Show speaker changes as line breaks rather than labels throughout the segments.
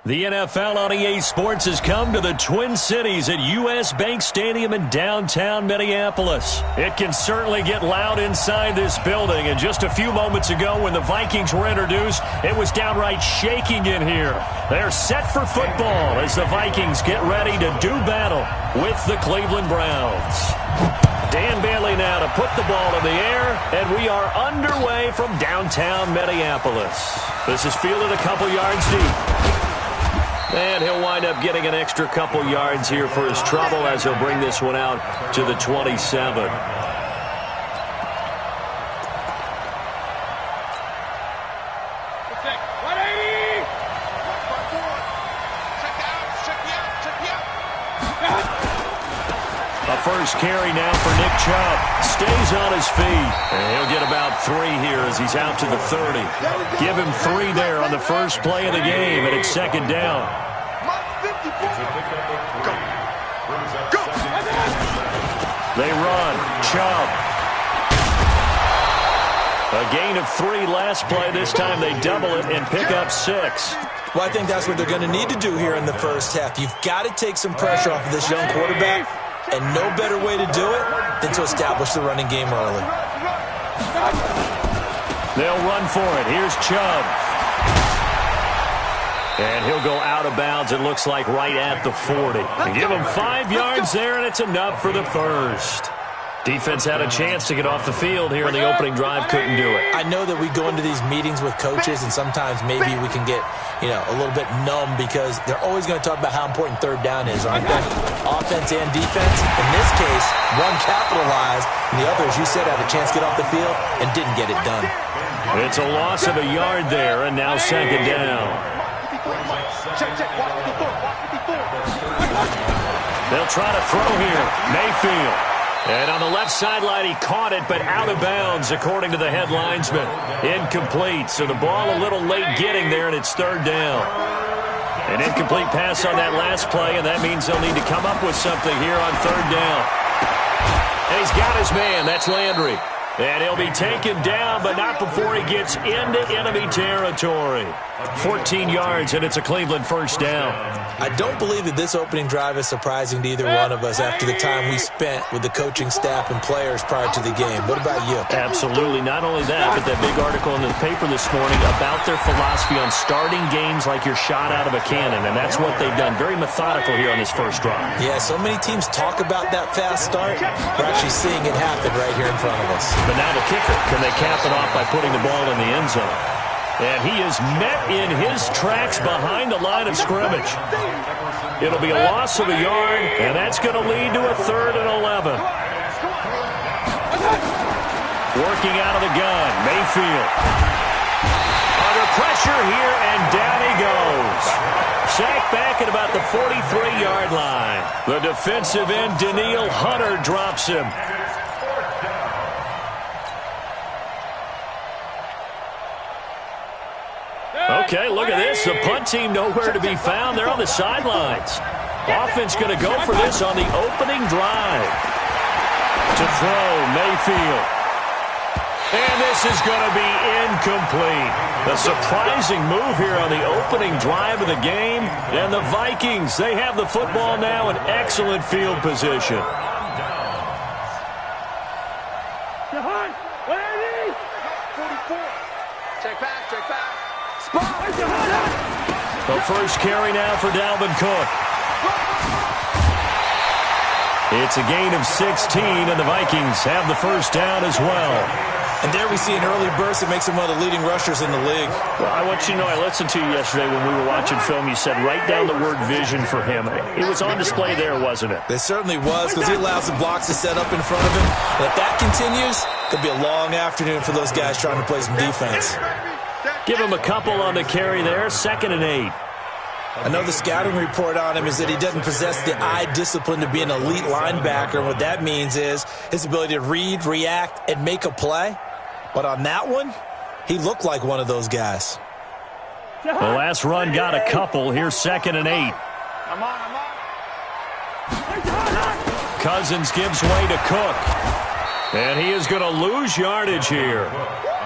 The NFL on EA Sports has come to the Twin Cities at U.S. Bank Stadium in downtown Minneapolis. It can certainly get loud inside this building, and just a few moments ago when the Vikings were introduced, it was downright shaking in here. They're set for football as the Vikings get ready to do battle with the Cleveland Browns. Dan Bailey now to put the ball in the air, and we are underway from downtown Minneapolis. This is fielded a couple yards deep. And he'll wind up getting an extra couple yards here for his trouble as he'll bring this one out to the 27. A first carry now for Nick Chubb. Stays on his feet. And he'll get about 3 here as he's out to the 30. Give him 3 there on the first play of the game, and it's second down. They run. Chubb. A gain of 3 last play. This time they double it and pick up 6.
Well, I think that's what they're going to need to do here in the first half. You've got to take some pressure off of this young quarterback, and no better way to do it than to establish the running game early.
They'll run for it. Here's Chubb. And he'll go out of bounds, it looks like, right at the 40. Give him 5 yards there, and it's enough for the first. Defense had a chance to get off the field here in the opening drive, couldn't do it.
I know that we go into these meetings with coaches, and sometimes maybe we can get, a little bit numb because they're always going to talk about how important third down is, aren't they? Offense and defense. In this case, one capitalized, and the other, as you said, had a chance to get off the field and didn't get it done.
It's a loss of a yard there, and now second down. They'll try to throw here. Mayfield. And on the left sideline, he caught it, but out of bounds, according to the head linesman. Incomplete, so the ball a little late getting there, and it's third down. An incomplete pass on that last play, and that means they'll need to come up with something here on third down. And he's got his man. That's Landry. And he'll be taken down, but not before he gets into enemy territory. 14 yards, and it's a Cleveland first down.
I don't believe that this opening drive is surprising to either one of us after the time we spent with the coaching staff and players prior to the game. What about you?
Absolutely. Not only that, but that big article in the paper this morning about their philosophy on starting games like you're shot out of a cannon, and that's what they've done. Very methodical here on this first drive.
Yeah, so many teams talk about that fast start. We're actually seeing it happen right here in front of us.
But now the kicker, can they cap it off by putting the ball in the end zone? And he is met in his tracks behind the line of scrimmage. It'll be a loss of a yard, and that's going to lead to a 3rd and 11. Working out of the gun, Mayfield. Under pressure here, and down he goes. Sacked back at about the 43-yard line. The defensive end, Danielle Hunter, drops him. Okay, look at this. The punt team nowhere to be found. They're on the sidelines. Offense going to go for this on the opening drive. To throw, Mayfield. And this is going to be incomplete. A surprising move here on the opening drive of the game. And the Vikings, they have the football now in excellent field position. The first carry now for Dalvin Cook. It's a gain of 16, and the Vikings have the first down as well.
And there we see an early burst that makes him one of the leading rushers in the league.
Well, I want you to know, I listened to you yesterday when we were watching film. You said write down the word vision for him. It was on display there, wasn't it?
It certainly was, because he allows the blocks to set up in front of him. And if that continues, it could be a long afternoon for those guys trying to play some defense.
Give him a couple on the carry there, 2nd and 8.
I know the scouting report on him is that he doesn't possess the eye discipline to be an elite linebacker. What that means is his ability to read, react, and make a play. But on that one, he looked like one of those guys.
The last run got a couple. Here's 2nd and 8. Cousins gives way to Cook. And he is going to lose yardage here.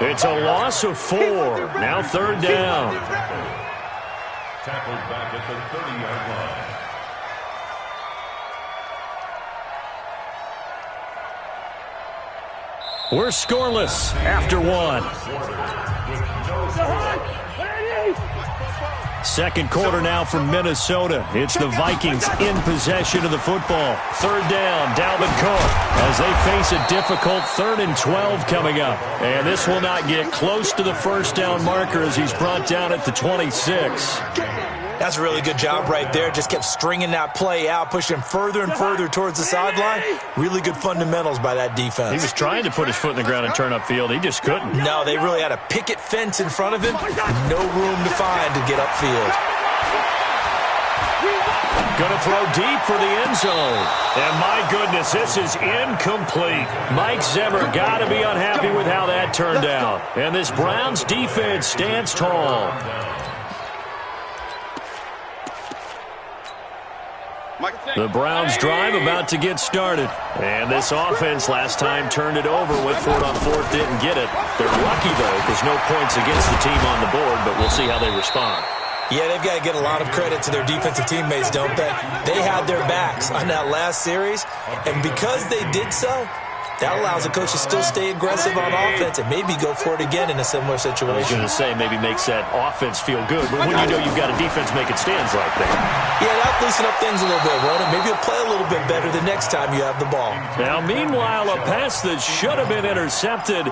It's a loss of 4. Now 3rd down.
Tackled back at the 30-yard line.
We're scoreless after one. Second quarter now from Minnesota. It's the Vikings in possession of the football. Third down, Dalvin Cook, as they face a difficult 3rd and 12 coming up. And this will not get close to the first down marker as he's brought down at the 26.
That's a really good job right there. Just kept stringing that play out, pushing him further and further towards the sideline. Really good fundamentals by that defense.
He was trying to put his foot in the ground and turn upfield. He just couldn't.
No, they really had a picket fence in front of him. No room to find to get upfield.
Going to throw deep for the end zone. And my goodness, this is incomplete. Mike Zimmer got to be unhappy with how that turned out. And this Browns defense stands tall. The Browns drive about to get started. And this offense last time turned it over with 4th on 4th, didn't get it. They're lucky, though, because no points against the team on the board, but we'll see how they respond.
Yeah, they've got to get a lot of credit to their defensive teammates, don't they? They had their backs on that last series, and because they did so, that allows the coach to still stay aggressive on offense and maybe go for it again in a similar situation.
I was going to say, maybe makes that offense feel good, but when you know you've got a defense making stands like that.
Yeah, that'll loosen up things a little bit, won't it? Maybe you'll play a little bit better the next time you have the ball.
Now, meanwhile, a pass that should have been intercepted,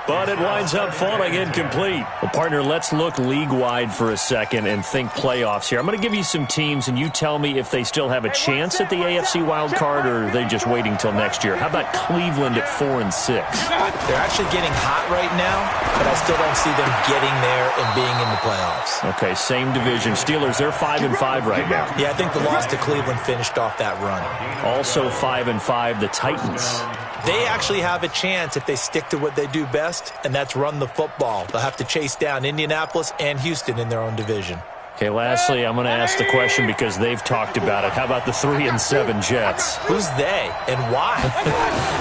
but it winds up falling incomplete. Well, partner, let's look league-wide for a second and think playoffs here. I'm going to give you some teams, and you tell me if they still have a chance at the AFC wild card, or are they just waiting till next year? How about Cleveland at 4 and 6?
They're actually getting hot right now, but I still don't see them getting there and being in the playoffs.
Okay, same division. Steelers, they're 5 and 5 right now.
Yeah, I think the loss to Cleveland finished off that run.
Also 5 and 5, the Titans.
They actually have a chance if they stick to what they do best, and that's run the football. They'll have to chase down Indianapolis and Houston in their own division.
Okay, lastly, I'm going to ask the question because they've talked about it. How about the 3 and 7 Jets?
Who's they and why?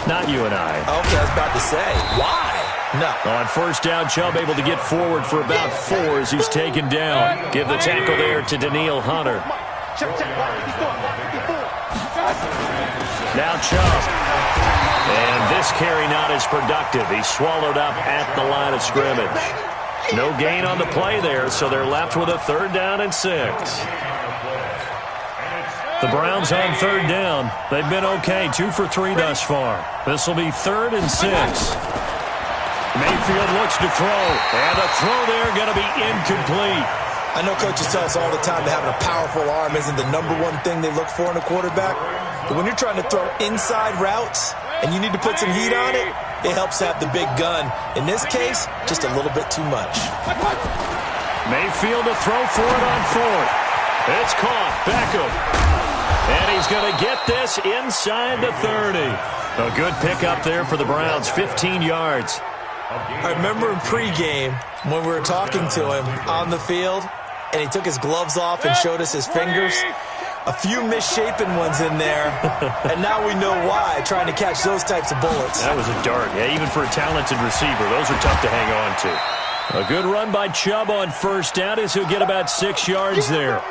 Not you and I.
Okay, I was about to say, why? No.
On first down, Chubb able to get forward for about 4 as he's taken down. Give the tackle there to Danielle Hunter. Now Chubb. And this carry not as productive. He's swallowed up at the line of scrimmage. No gain on the play there, so they're left with a 3rd down and 6. The Browns on 3rd down. They've been okay, 2 for 3 thus far. This will be 3rd and 6. Mayfield looks to throw, and a throw there going to be incomplete.
I know coaches tell us all the time that having a powerful arm isn't the #1 thing they look for in a quarterback. But when you're trying to throw inside routes and you need to put some heat on it, it helps have the big gun. In this case, just a little bit too much.
Mayfield to throw for it on 4th. It's caught. Beckham. And he's going to get this inside the 30. A good pickup there for the Browns, 15 yards.
I remember in pregame when we were talking to him on the field, and he took his gloves off and showed us his fingers. A few misshapen ones in there, and now we know why, trying to catch those types of bullets.
That was a dart. Yeah, even for a talented receiver, those are tough to hang on to. A good run by Chubb on first down as he'll get about 6 yards there.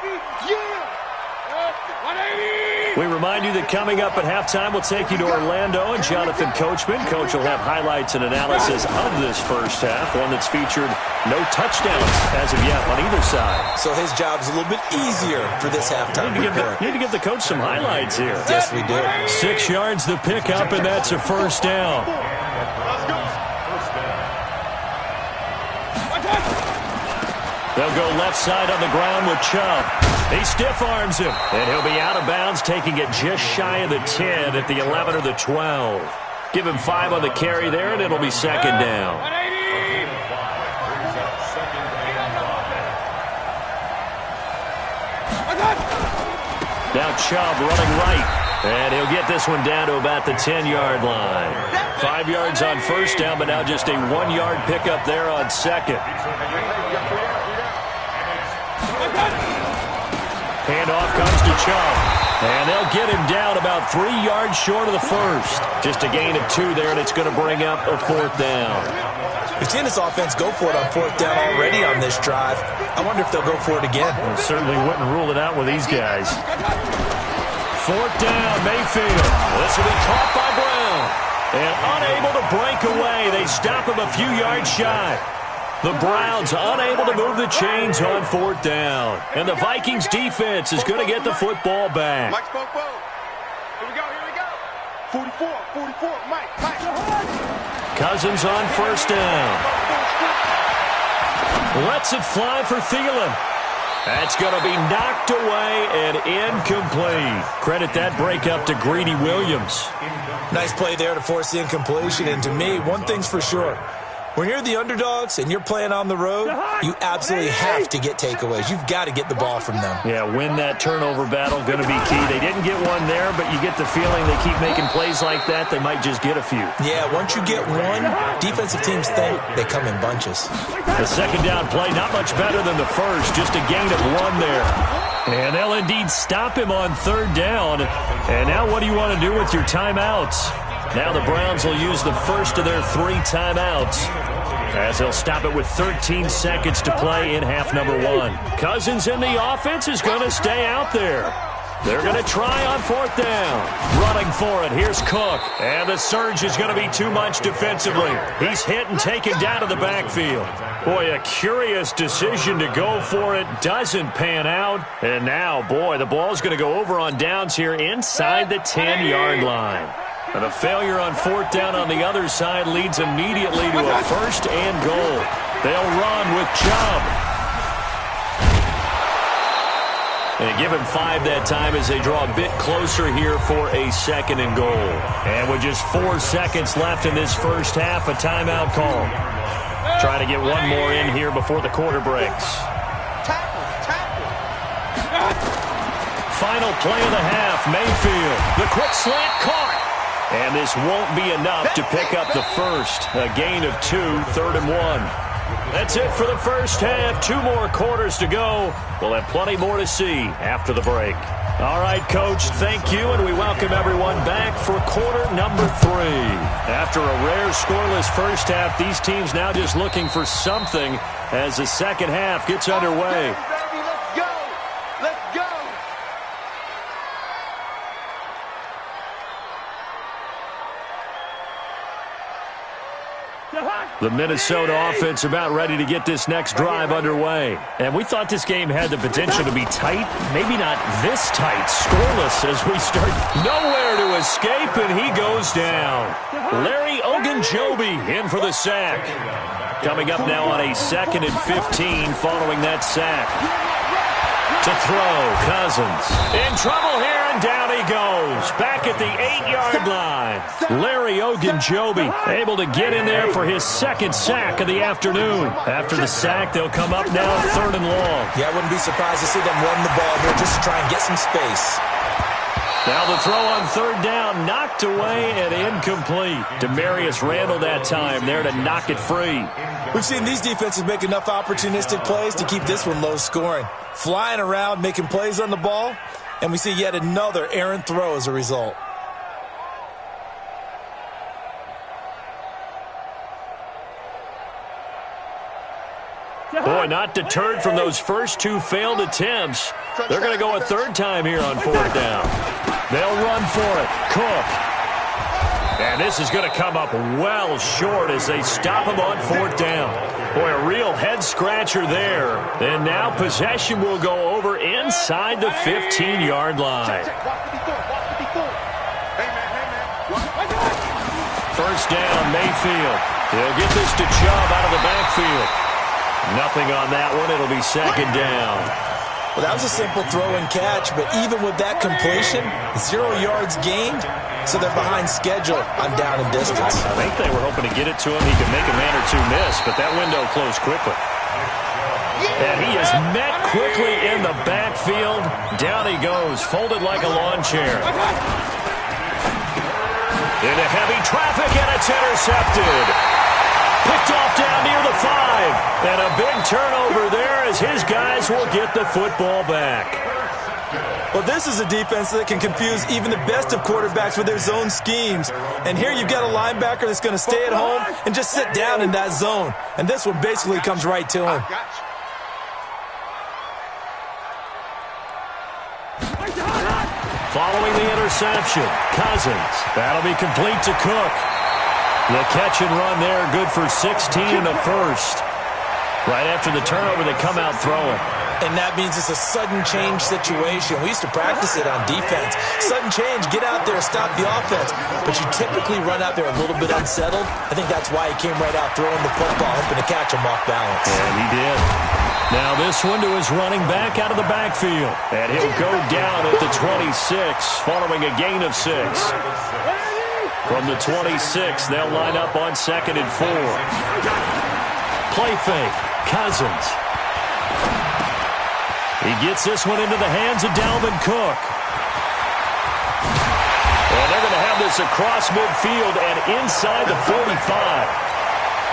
We remind you that coming up at halftime, we'll take you to Orlando and Jonathan Coachman. Coach will have highlights and analysis of this first half, one that's featured no touchdowns as of yet on either side.
So his job's a little bit easier for this halftime.
Need to give the coach some highlights here.
Yes, we do.
6 yards the pickup, and that's a first down. They'll go left side on the ground with Chubb. He stiff-arms him, and he'll be out of bounds, taking it just shy of the 10 at the 11 or the 12. Give him 5 on the carry there, and it'll be 2nd down. Now Chubb running right, and he'll get this one down to about the 10-yard line. 5 yards on first down, but now just a 1-yard pickup there on 2nd. Handoff comes to Chubb, and they'll get him down about 3 yards short of the first. Just a gain of 2 there, and it's going to bring up a 4th down.
We've seen this offense go for it on 4th down already on this drive. I wonder if they'll go for it again.
Well, certainly wouldn't rule it out with these guys. 4th down, Mayfield. This will be caught by Brown. And unable to break away. They stop him a few yards shy. The Browns unable to move the chains on 4th down. And the Vikings defense is going to get the football back.
Mike spoke well. Here we go, here we go. 44, Mike.
Cousins on 1st down. Lets it fly for Thielen. That's going to be knocked away and incomplete. Credit that breakup to Greedy Williams.
Nice play there to force the incompletion. And to me, one thing's for sure. When you're the underdogs and you're playing on the road, you absolutely have to get takeaways. You've got to get the ball from them.
Yeah, win that turnover battle, going to be key. They didn't get one there, but you get the feeling they keep making plays like that, they might just get a few.
Yeah, once you get one, defensive teams think they come in bunches.
The 2nd down play, not much better than the first, just a gain of 1 there. And they'll indeed stop him on 3rd down. And now what do you want to do with your timeouts? Now the Browns will use the first of their 3 timeouts, as they'll stop it with 13 seconds to play in half number 1. Cousins in the offense is going to stay out there. They're going to try on 4th down. Running for it, here's Cook. And the surge is going to be too much defensively. He's hit and taken down to the backfield. Boy, a curious decision to go for it. Doesn't pan out. And now, boy, the ball's going to go over on downs here inside the 10-yard line. And a failure on 4th down on the other side leads immediately to a 1st and goal. They'll run with Chubb. And give him 5 that time as they draw a bit closer here for a 2nd and goal. And with just 4 seconds left in this first half, a timeout call. Trying to get one more in here before the quarter breaks. Final play of the half, Mayfield. The quick slant caught. And this won't be enough to pick up the first. A gain of 2, 3rd and 1. That's it for the first half. 2 more quarters to go. We'll have plenty more to see after the break. All right, Coach, thank you, and we welcome everyone back for quarter number 3. After a rare scoreless first half, these teams now just looking for something as the second half gets underway. The Minnesota offense about ready to get this next drive underway. And we thought this game had the potential to be tight. Maybe not this tight. Scoreless as we start. Nowhere to escape, and he goes down. Larry Ogunjobi in for the sack. Coming up now on a 2nd and 15 following that sack. To throw, Cousins. In trouble here, and down he goes. Back at the 8-yard line. Larry Ogunjobi able to get in there for his 2nd sack of the afternoon. After the sack, they'll come up now 3rd and long.
Yeah, I wouldn't be surprised to see them run the ball here just to try and get some space.
Now the throw on 3rd down, knocked away and incomplete. Demarius Randall that time there to knock it free.
We've seen these defenses make enough opportunistic plays to keep this one low scoring. Flying around, making plays on the ball, and we see yet another errant throw as a result.
Boy, not deterred from those first 2 failed attempts. They're going to go a 3rd time here on 4th down. They'll run for it. Cook. And this is going to come up well short as they stop him on 4th down. Boy, a real head-scratcher there. And now possession will go over inside the 15-yard line. 1st down, Mayfield. He'll get this to Chubb out of the backfield. Nothing on that one. It'll be 2nd down.
Well, that was a simple throw and catch, but even with that completion, 0 yards gained, so they're behind schedule on down and distance.
I think they were hoping to get it to him. He could make a man or 2 miss, but that window closed quickly. And he is met quickly in the backfield. Down he goes, folded like a lawn chair. Into heavy traffic, and it's intercepted. Picked off down near the 5. And a big turnover there as his guys will get the football back.
Well, this is a defense that can confuse even the best of quarterbacks with their zone schemes. And here you've got a linebacker that's going to stay at home and just sit down in that zone. And this one basically comes right to him.
Following the interception, Cousins. That'll be complete to Cook. The catch and run there, good for 16 in the first. Right after the turnover, they come out throwing.
And that means it's a sudden change situation. We used to practice it on defense. Sudden change, get out there, stop the offense. But you typically run out there a little bit unsettled. I think that's why he came right out throwing the football, hoping to catch him off balance.
And he did. Now this one to his running back out of the backfield. And he'll go down at the 26, following a gain of 6. From the 26, they'll line up on 2nd and 4. Play fake, Cousins. He gets this one into the hands of Dalvin Cook. And they're going to have this across midfield and inside the 45.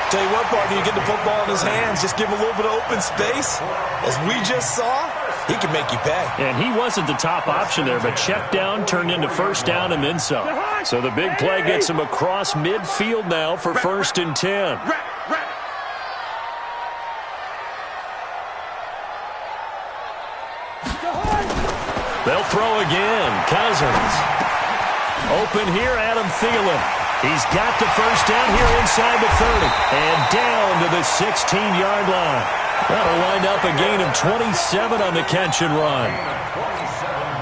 Tell you what, partner, you get the football in his hands, just give him a little bit of open space. As we just saw, he can make you pay.
And he wasn't the top option there, but check down turned into first down and then some. So the big play gets him across midfield now for 1st and 10. They'll throw again. Cousins. Open here, Adam Thielen. He's got the first down here inside the 30. And down to the 16-yard line. That'll wind up a gain of 27 on the catch and run.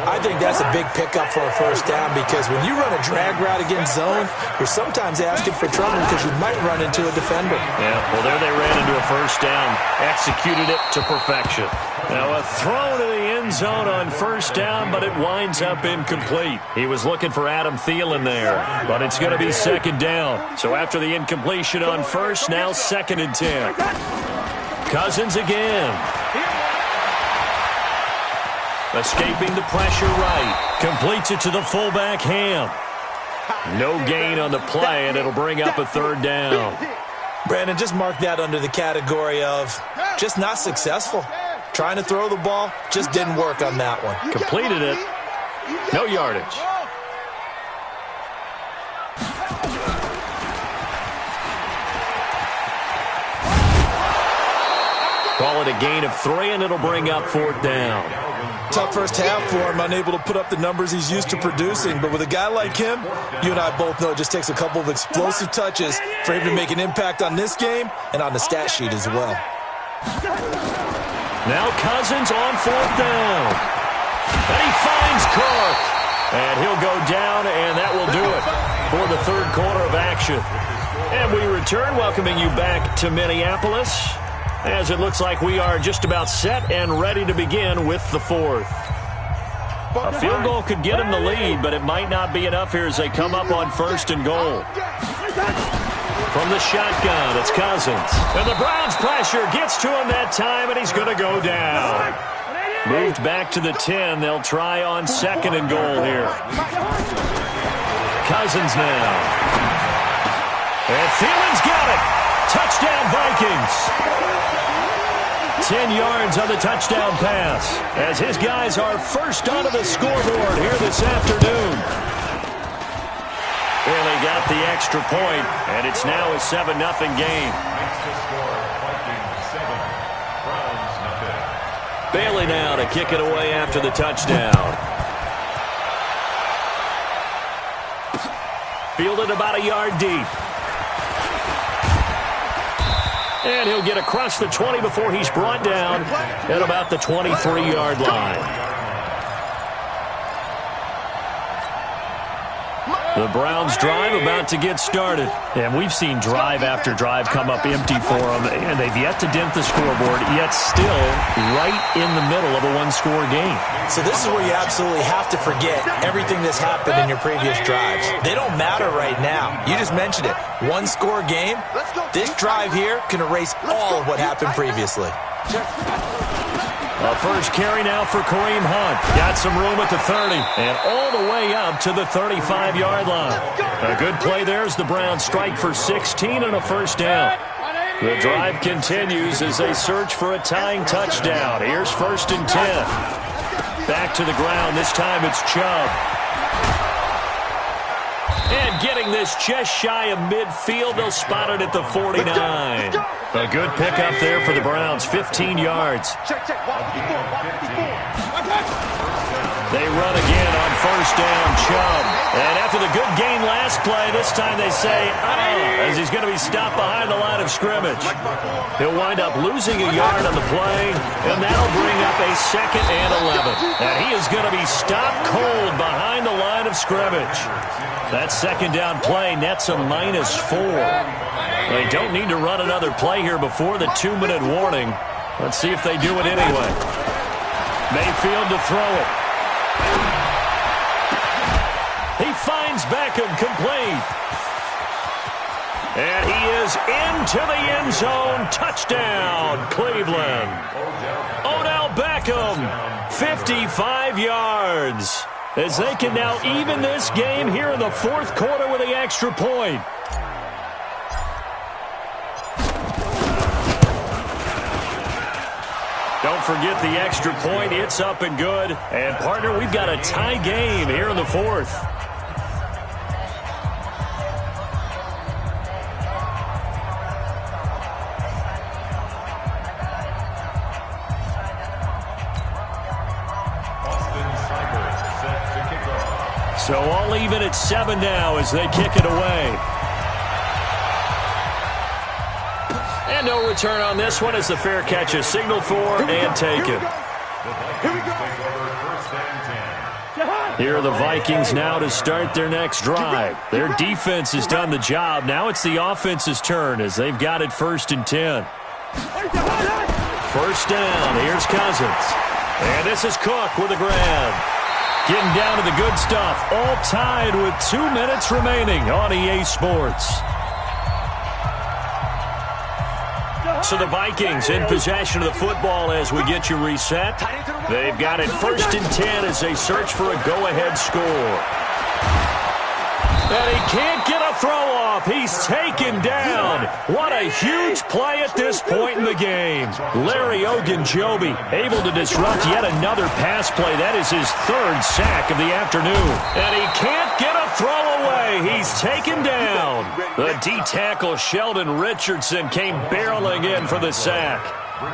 I think that's a big pickup for a first down because when you run a drag route against zone, you're sometimes asking for trouble because you might run into a defender.
Yeah, well, there they ran into a first down. Executed it to perfection. Now a throw to the end zone on first down, but it winds up incomplete. He was looking for Adam Thielen there, but it's going to be 2nd down. So after the incompletion on first, now 2nd and 10. Cousins again. Escaping the pressure right. Completes it to the fullback, Ham. No gain on the play, and it'll bring up a 3rd down.
Brandon, just mark that under the category of just not successful. Trying to throw the ball, just didn't work on that one.
Completed it. No yardage. Call it a gain of 3, and it'll bring up 4th down.
Tough first half for him, unable to put up the numbers he's used to producing. But with a guy like him, you and I both know it just takes a couple of explosive touches for him to make an impact on this game and on the stat sheet as well.
Now Cousins on 4th down. And he finds Cook. And he'll go down, and that will do it for the 3rd quarter of action. And we return, welcoming you back to Minneapolis, as it looks like we are just about set and ready to begin with the 4th. A field goal could get him the lead, but it might not be enough here as they come up on 1st and goal. From the shotgun, it's Cousins. And the Browns' pressure gets to him that time, and he's going to go down. Moved back to the 10. They'll try on 2nd and goal here. Cousins now. And Thielen's got it. Touchdown, Vikings. 10 yards on the touchdown pass as his guys are first onto the scoreboard here this afternoon. Barely got the extra point, and it's now a 7-0 game. Bailey now to kick it away after the touchdown. Fielded about a yard deep. And he'll get across the 20 before he's brought down at about the 23-yard line. The Browns drive about to get started. And we've seen drive after drive come up empty for them, and they've yet to dent the scoreboard, yet still right in the middle of a one-score game.
So this is where you absolutely have to forget everything that's happened in your previous drives. They don't matter right now. You just mentioned it. One-score game. This drive here can erase all of what happened previously.
A first carry now for Kareem Hunt. Got some room at the 30 and all the way up to the 35-yard line. A good play there as the Browns strike for 16 and a first down. The drive continues as they search for a tying touchdown. Here's 1st and 10. Back to the ground. This time it's Chubb. And getting this just shy of midfield, they'll spot it at the 49. A good pickup there for the Browns, 15 yards. They run again on first down, Chubb. And after the good gain last play, this time they say, as he's going to be stopped behind the line of scrimmage. He'll wind up losing a yard on the play, and that'll bring up a 2nd and 11. And he is going to be stopped cold behind the line of scrimmage. That 2nd down play nets a -4. They don't need to run another play here before the 2-minute warning. Let's see if they do it anyway. Mayfield to throw it. He finds Beckham complete. And he is into the end zone. Touchdown, Cleveland. Odell Beckham, 55 yards. As they can now even this game here in the 4th quarter with the extra point. Don't forget the extra point. It's up and good. And, partner, we've got a tie game here in the 4th. So all even at 7 now as they kick it away. And no return on this one as the fair catch is signaled for and taken. Here are the Vikings now to start their next drive. Their defense has done the job. Now it's the offense's turn as they've got it 1st and 10. First down. Here's Cousins. And this is Cook with a grab. Getting down to the good stuff. All tied with 2 minutes remaining on EA Sports. So the Vikings in possession of the football as we get you reset. They've got it 1st and 10 as they search for a go-ahead score. And he can't get a throw off. He's taken down. What a huge play at this point in the game. Larry Ogunjobi able to disrupt yet another pass play. That is his 3rd sack of the afternoon. And he can't get a throw away. He's taken down. The D-tackle Sheldon Richardson came barreling in for the sack.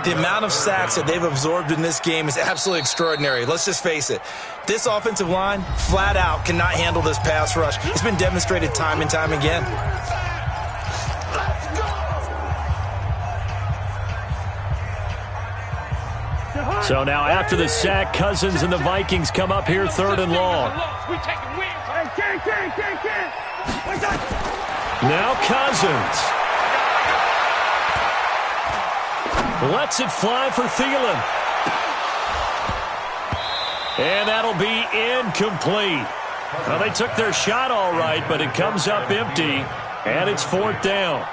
The amount of sacks that they've absorbed in this game is absolutely extraordinary. Let's just face it. This offensive line, flat out, cannot handle this pass rush. It's been demonstrated time and time again.
So now after the sack, Cousins and the Vikings come up here 3rd and long. Now Cousins. Lets it fly for Thielen. And that'll be incomplete. Well, they took their shot all right, but it comes up empty, and it's 4th down.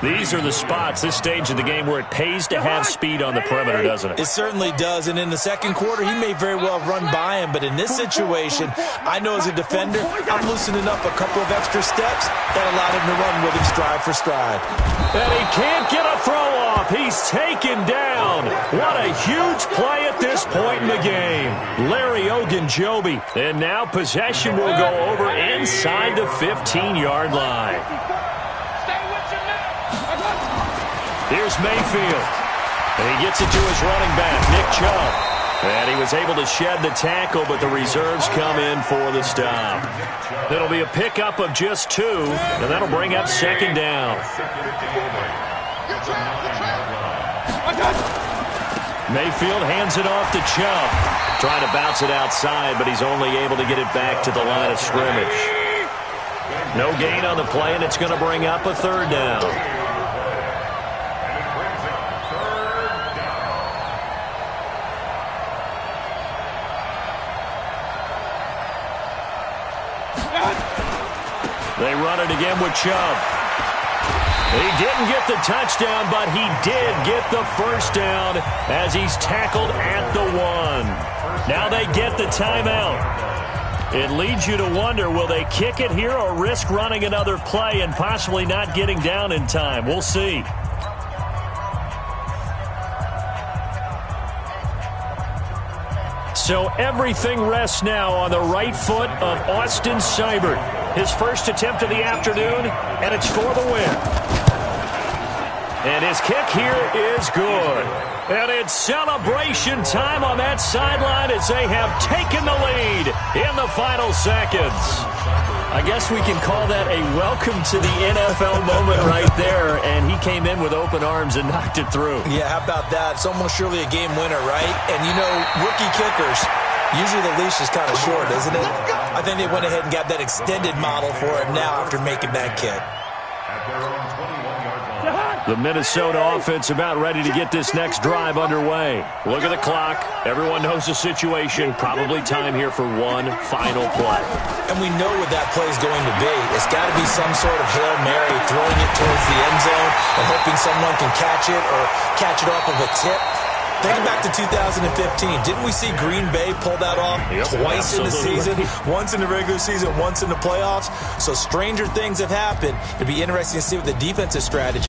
These are the spots, this stage of the game, where it pays to have speed on the perimeter, doesn't it?
It certainly does, and in the 2nd quarter, he may very well run by him, but in this situation, I know as a defender, I'm loosening up a couple of extra steps that allowed him to run with him stride for stride.
And he can't get a throw off. He's taken down. What a huge play at this point in the game. Larry Ogunjobi. And now possession will go over inside the 15-yard line. Here's Mayfield. And he gets it to his running back, Nick Chubb. And he was able to shed the tackle, but the reserves come in for the stop. It'll be a pickup of just 2, and that'll bring up 2nd down. Mayfield hands it off to Chubb. Trying to bounce it outside, but he's only able to get it back to the line of scrimmage. No gain on the play, and it's going to bring up a 3rd down. They run it again with Chubb. He didn't get the touchdown, but he did get the 1st down as he's tackled at the 1. Now they get the timeout. It leads you to wonder, will they kick it here or risk running another play and possibly not getting down in time? We'll see. So everything rests now on the right foot of Austin Seibert. His first attempt of the afternoon, and it's for the win. And his kick here is good. And it's celebration time on that sideline as they have taken the lead in the final seconds. I guess we can call that a welcome to the NFL moment right there, and he came in with open arms and knocked it through.
Yeah, how about that? It's almost surely a game winner, right? And, you know, rookie kickers, usually the leash is kind of short, isn't it? I think they went ahead and got that extended model for him now after making that kick.
The Minnesota offense about ready to get this next drive underway. Look at the clock. Everyone knows the situation. Probably time here for one final play.
And we know what that play is going to be. It's got to be some sort of Hail Mary, throwing it towards the end zone and hoping someone can catch it or catch it off of a tip. Thinking back to 2015, didn't we see Green Bay pull that off twice in the season? Once in the regular season, once in the playoffs. So stranger things have happened. It'd be interesting to see what the defensive strategy